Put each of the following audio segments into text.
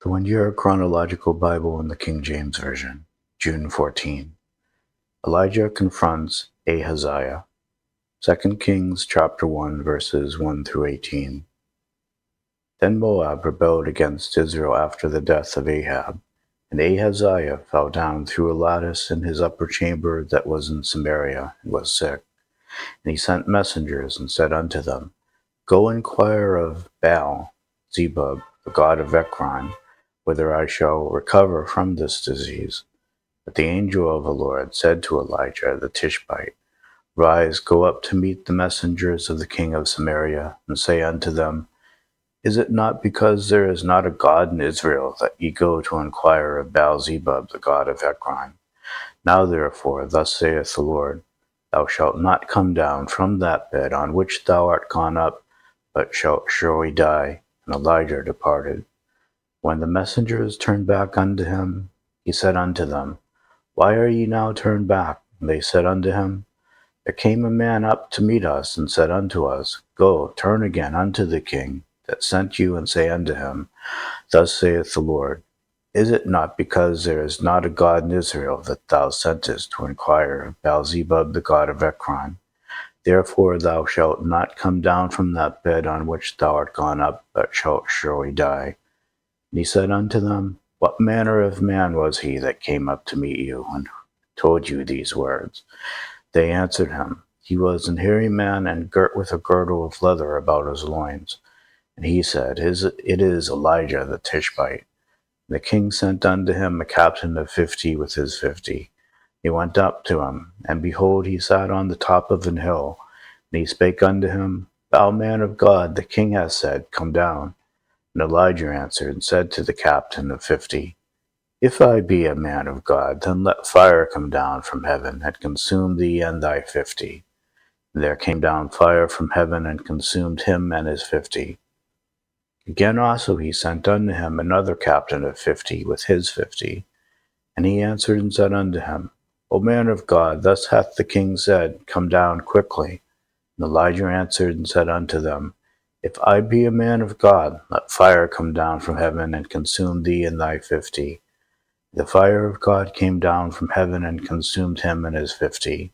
The 1 Year Chronological Bible in the King James Version, June 14. Elijah confronts Ahaziah. 2 Kings chapter 1 verses 1 through 18. Then Moab rebelled against Israel after the death of Ahab, and Ahaziah fell down through a lattice in his upper chamber that was in Samaria, and was sick. And he sent messengers and said unto them, Go inquire of Baal Zebub, the god of Ekron, whether I shall recover from this disease. But the angel of the Lord said to Elijah the Tishbite, Rise, go up to meet the messengers of the king of Samaria, and say unto them, Is it not because there is not a God in Israel that ye go to inquire of Baal Zebub, the god of Ekron? Now therefore, thus saith the Lord, Thou shalt not come down from that bed on which thou art gone up, but shalt surely die. And Elijah departed. When the messengers turned back unto him, he said unto them, Why are ye now turned back? And they said unto him, There came a man up to meet us, and said unto us, Go, turn again unto the king that sent you, and say unto him, Thus saith the Lord, Is it not because there is not a God in Israel that thou sentest to inquire of Baal Zebub, the god of Ekron? Therefore thou shalt not come down from that bed on which thou art gone up, but shalt surely die. And he said unto them, What manner of man was he that came up to meet you, and told you these words? They answered him, He was an hairy man, and girt with a girdle of leather about his loins. And he said, It is Elijah the Tishbite. And the king sent unto him a captain of 50 with his 50. He went up to him, and behold, he sat on the top of an hill. And he spake unto him, Thou man of God, the king hath said, Come down. And Elijah answered and said to the captain of 50, If I be a man of God, then let fire come down from heaven, and consume thee and thy 50. And there came down fire from heaven, and consumed him and his 50. Again also he sent unto him another captain of 50 with his 50. And he answered and said unto him, O man of God, thus hath the king said, Come down quickly. And Elijah answered and said unto them, If I be a man of God, let fire come down from heaven, and consume thee and thy 50. The fire of God came down from heaven, and consumed him and his 50.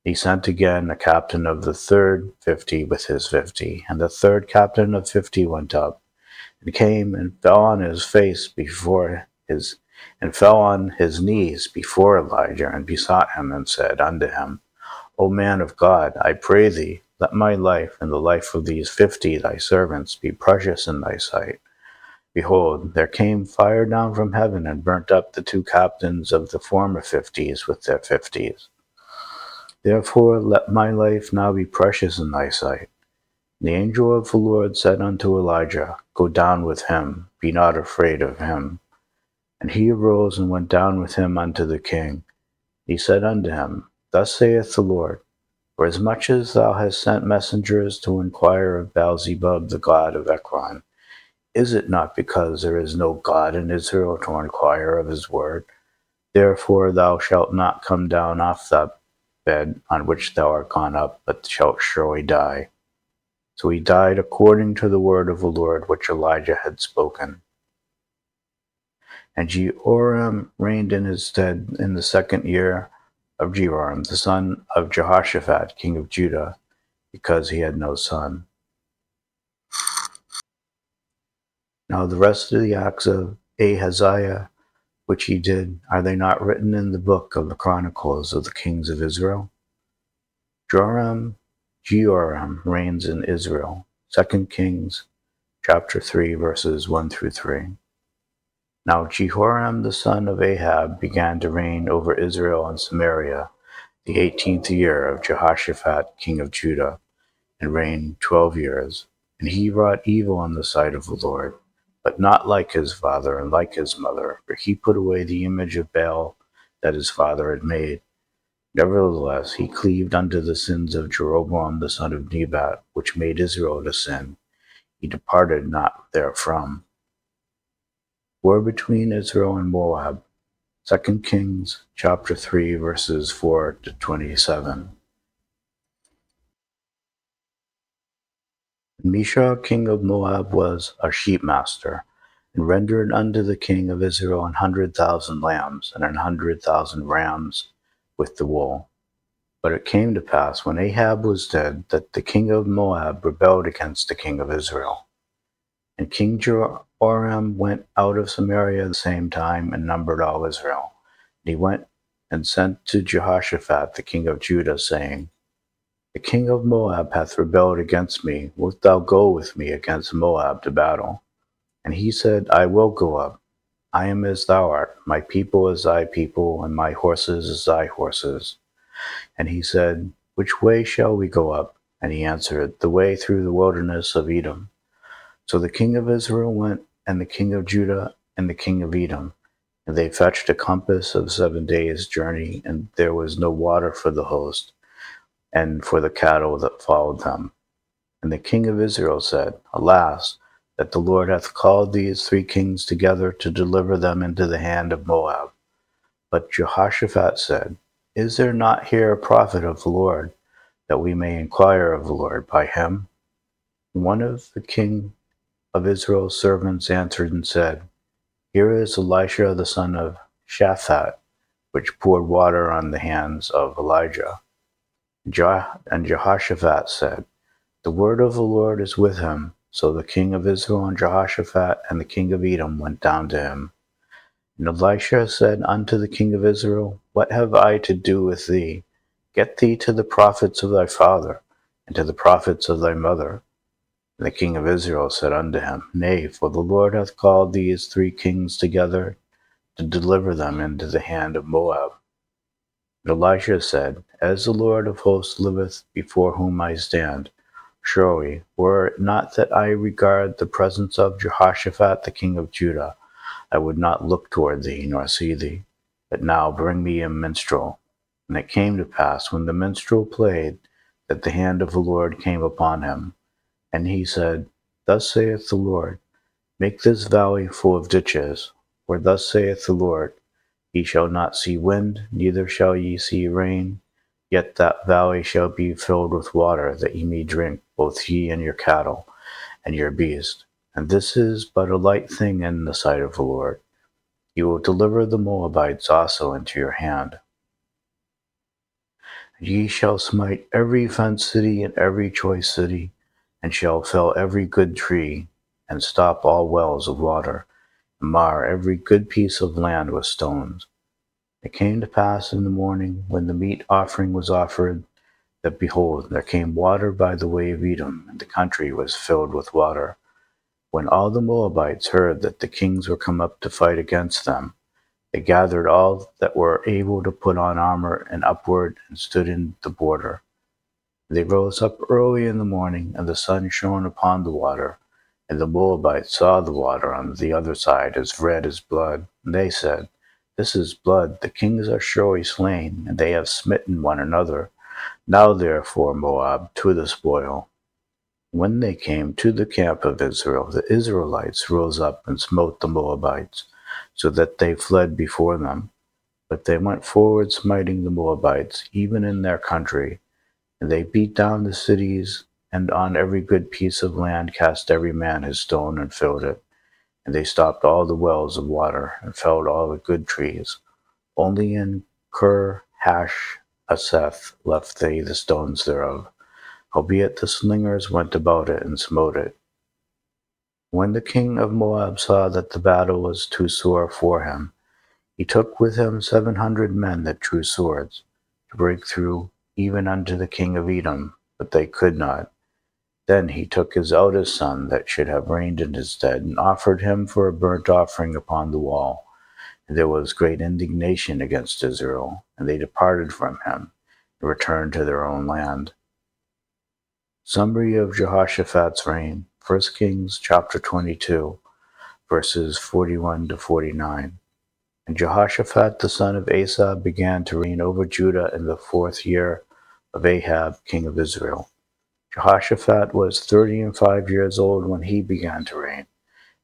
He sent again a captain of the third 50 with his 50. And the third captain of 50 went up, and came and fell on his knees before Elijah, and besought him, and said unto him, O man of God, I pray thee, let my life and the life of these 50 thy servants be precious in thy sight. Behold, there came fire down from heaven, and burnt up the two captains of the former 50s with their 50s. Therefore let my life now be precious in thy sight. And the angel of the Lord said unto Elijah, Go down with him, be not afraid of him. And he arose and went down with him unto the king. He said unto him, Thus saith the Lord, Forasmuch as thou hast sent messengers to inquire of Baal Zebub, the god of Ekron, is it not because there is no God in Israel to inquire of his word? Therefore thou shalt not come down off that bed on which thou art gone up, but shalt surely die. So he died according to the word of the Lord which Elijah had spoken. And Jehoram reigned in his stead in the 2nd year of Jehoram, the son of Jehoshaphat, king of Judah, because he had no son. Now the rest of the acts of Ahaziah, which he did, are they not written in the book of the Chronicles of the kings of Israel? Jehoram reigns in Israel. 2 Kings chapter 3, verses 1 through 3. Now Jehoram the son of Ahab began to reign over Israel and Samaria the 18th year of Jehoshaphat king of Judah, and reigned 12 years. And he wrought evil in the sight of the Lord, but not like his father and like his mother, for he put away the image of Baal that his father had made. Nevertheless he cleaved unto the sins of Jeroboam the son of Nebat, which made Israel to sin. He departed not therefrom. War between Israel and Moab. 2 Kings chapter 3, verses 4 to 27. Mesha, king of Moab, was a sheep master. and rendered unto the king of Israel 100,000 lambs and 100,000 rams with the wool. But it came to pass, when Ahab was dead, that the king of Moab rebelled against the king of Israel. And King Joram went out of Samaria the same time and numbered all Israel. And he went and sent to Jehoshaphat the king of Judah, saying, The king of Moab hath rebelled against me. Wilt thou go with me against Moab to battle? And he said, I will go up. I am as thou art, my people as thy people, and my horses as thy horses. And he said, Which way shall we go up? And he answered, The way through the wilderness of Edom. So the king of Israel went, and the king of Judah, and the king of Edom. And they fetched a compass of 7 days' journey, and there was no water for the host, and for the cattle that followed them. And the king of Israel said, Alas, that the Lord hath called these 3 kings together to deliver them into the hand of Moab. But Jehoshaphat said, Is there not here a prophet of the Lord, that we may inquire of the Lord by him? And one of the king of Israel's servants answered and said, Here is Elisha the son of Shaphat, which poured water on the hands of Elijah. And Jehoshaphat said, The word of the Lord is with him. So the king of Israel and Jehoshaphat and the king of Edom went down to him. And Elisha said unto the king of Israel, What have I to do with thee? Get thee to the prophets of thy father, and to the prophets of thy mother. And the king of Israel said unto him, Nay, for the Lord hath called these 3 kings together to deliver them into the hand of Moab. And Elisha said, As the Lord of hosts liveth, before whom I stand, surely, were it not that I regard the presence of Jehoshaphat the king of Judah, I would not look toward thee, nor see thee. But now bring me a minstrel. And it came to pass, when the minstrel played, that the hand of the Lord came upon him. And he said, Thus saith the Lord, Make this valley full of ditches. For thus saith the Lord, Ye shall not see wind, neither shall ye see rain, yet that valley shall be filled with water, that ye may drink, both ye and your cattle, and your beast. And this is but a light thing in the sight of the Lord. He will deliver the Moabites also into your hand. Ye shall smite every fenced city and every choice city, and shall fell every good tree, and stop all wells of water, and mar every good piece of land with stones. It came to pass in the morning, when the meat offering was offered, that behold, there came water by the way of Edom, and the country was filled with water. When all the Moabites heard that the kings were come up to fight against them, they gathered all that were able to put on armor and upward, and stood in the border. They rose up early in the morning, and the sun shone upon the water, and the Moabites saw the water on the other side as red as blood. And they said, This is blood, the kings are surely slain, and they have smitten one another. Now therefore, Moab, to the spoil. When they came to the camp of Israel, the Israelites rose up and smote the Moabites, so that they fled before them. But they went forward, smiting the Moabites, even in their country. And they beat down the cities, and on every good piece of land cast every man his stone and filled it. And they stopped all the wells of water, and felled all the good trees. Only in Hash-Aseth left they the stones thereof. Howbeit the slingers went about it and smote it. When the king of Moab saw that the battle was too sore for him, he took with him 700 men that drew swords, to break through even unto the king of Edom, but they could not. Then he took his eldest son that should have reigned in his stead, and offered him for a burnt offering upon the wall. And there was great indignation against Israel, and they departed from him, and returned to their own land. Summary of Jehoshaphat's reign. 1 Kings chapter 22, verses 41 to 49. And Jehoshaphat the son of Asa began to reign over Judah in the 4th year of Ahab king of Israel. Jehoshaphat was 35 years old when he began to reign,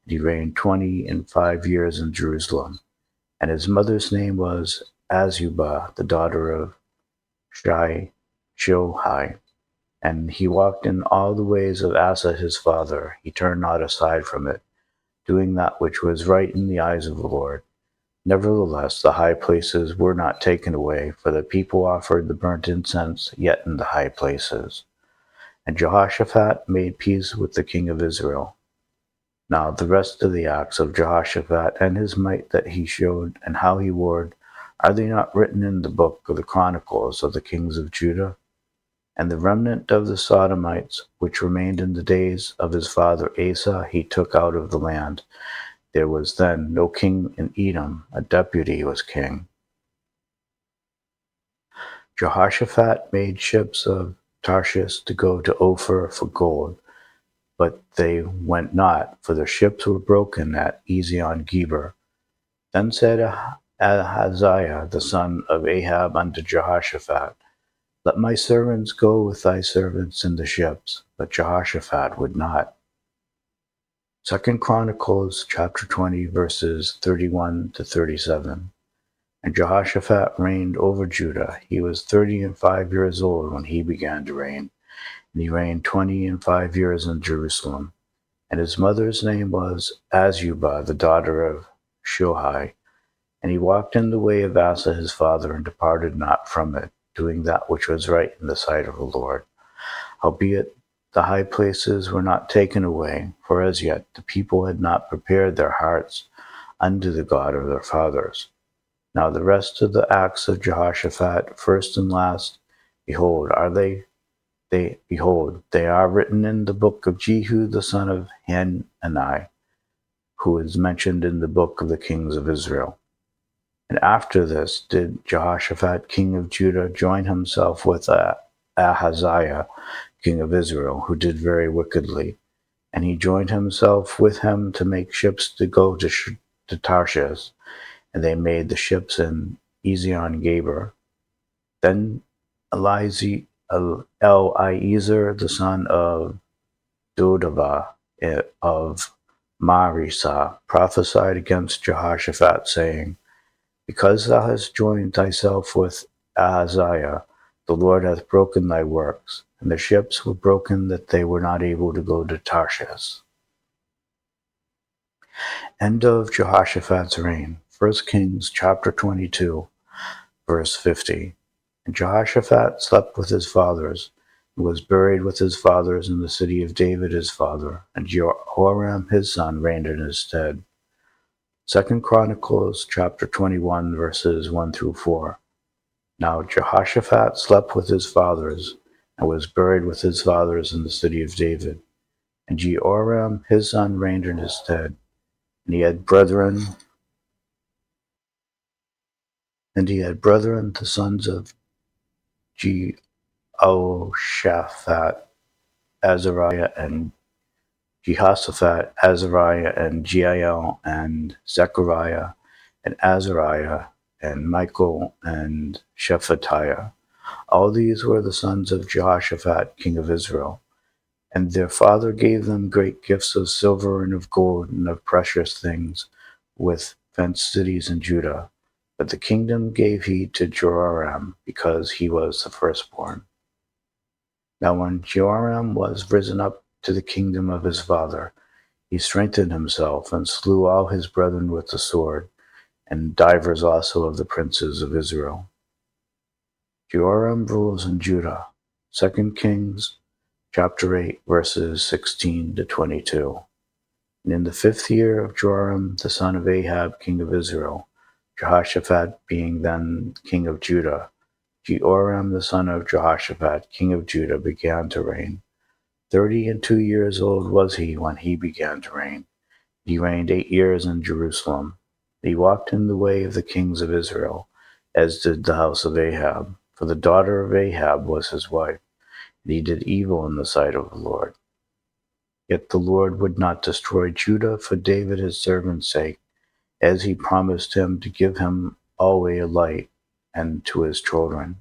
and he reigned 25 years in Jerusalem. And his mother's name was Azubah, the daughter of Shilhi. And he walked in all the ways of Asa his father. He turned not aside from it, doing that which was right in the eyes of the Lord. Nevertheless, the high places were not taken away, for the people offered the burnt incense yet in the high places. And Jehoshaphat made peace with the king of Israel. Now the rest of the acts of Jehoshaphat and his might that he showed, and how he warred, are they not written in the book of the Chronicles of the kings of Judah? And the remnant of the Sodomites, which remained in the days of his father Asa, he took out of the land. There was then no king in Edom, a deputy was king. Jehoshaphat made ships of Tarshish to go to Ophir for gold, but they went not, for their ships were broken at Ezion-Geber. Then said Ahaziah the son of Ahab unto Jehoshaphat, Let my servants go with thy servants in the ships. But Jehoshaphat would not. 2 Chronicles chapter 20, verses 31 to 37. And Jehoshaphat reigned over Judah. He was 35 years old when he began to reign, and he reigned 25 years in Jerusalem. And his mother's name was Azubah, the daughter of Shohai. And he walked in the way of Asa his father, and departed not from it, doing that which was right in the sight of the Lord. Howbeit the high places were not taken away, for as yet the people had not prepared their hearts unto the God of their fathers. Now the rest of the acts of Jehoshaphat, first and last, behold, they are written in the book of Jehu the son of Hanani, who is mentioned in the book of the kings of Israel. And after this did Jehoshaphat king of Judah join himself with Ahaziah king of Israel, who did very wickedly. And he joined himself with him to make ships to go to Tarshish, and they made the ships in Ezion-Geber. Then Eliezer the son of Dodavah of Marishah prophesied against Jehoshaphat, saying, Because thou hast joined thyself with Ahaziah, the Lord hath broken thy works. And the ships were broken that they were not able to go to Tarshish. End of Jehoshaphat's reign. 1 Kings chapter 22, verse 50. And Jehoshaphat slept with his fathers, and was buried with his fathers in the city of David his father, and Jehoram his son reigned in his stead. 2 Chronicles chapter 21, verses 1 through 4. Now Jehoshaphat slept with his fathers, and was buried with his fathers in the city of David. And Jehoram his son reigned in his stead. And he had brethren, the sons of Jehoshaphat, Azariah and Jehoshaphat, Azariah and Jeiel and Zechariah and Azariah and Michael and Shephatiah. All these were the sons of Jehoshaphat, king of Israel. And their father gave them great gifts of silver and of gold and of precious things, with fenced cities in Judah. But the kingdom gave he to Joram, because he was the firstborn. Now when Joram was risen up to the kingdom of his father, he strengthened himself, and slew all his brethren with the sword, and divers also of the princes of Israel. Joram rules in Judah. 2 Kings chapter 8, verses 16 to 22. And in the 5th year of Joram, the son of Ahab, king of Israel, Jehoshaphat being then king of Judah, Jehoram the son of Jehoshaphat, king of Judah, began to reign. 32 years old was he when he began to reign. He reigned 8 years in Jerusalem. He walked in the way of the kings of Israel, as did the house of Ahab, for the daughter of Ahab was his wife, and he did evil in the sight of the Lord. Yet the Lord would not destroy Judah for David his servant's sake, as he promised him to give him always a light, and to his children.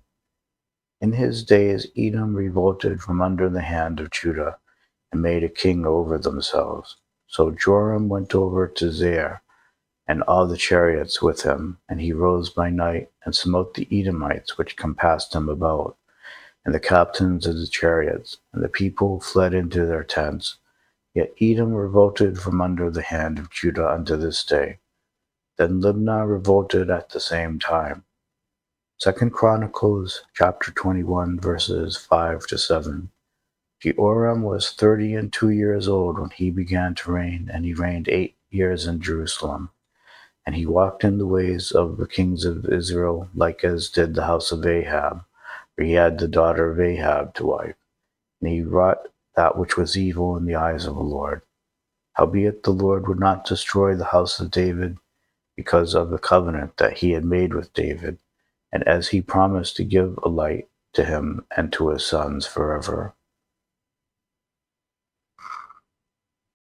In his days Edom revolted from under the hand of Judah, and made a king over themselves. So Joram went over to Zair, and all the chariots with him, and he rose by night, and smote the Edomites which compassed him about, and the captains of the chariots, and the people fled into their tents. Yet Edom revolted from under the hand of Judah unto this day. Then Libnah revolted at the same time. 2 Chronicles chapter 21 verses 5 to 7. Jehoram was 32 years old when he began to reign, and he reigned 8 years in Jerusalem. And he walked in the ways of the kings of Israel, like as did the house of Ahab, for he had the daughter of Ahab to wife. And he wrought that which was evil in the eyes of the Lord. Howbeit the Lord would not destroy the house of David, because of the covenant that he had made with David, and as he promised to give a light to him and to his sons forever.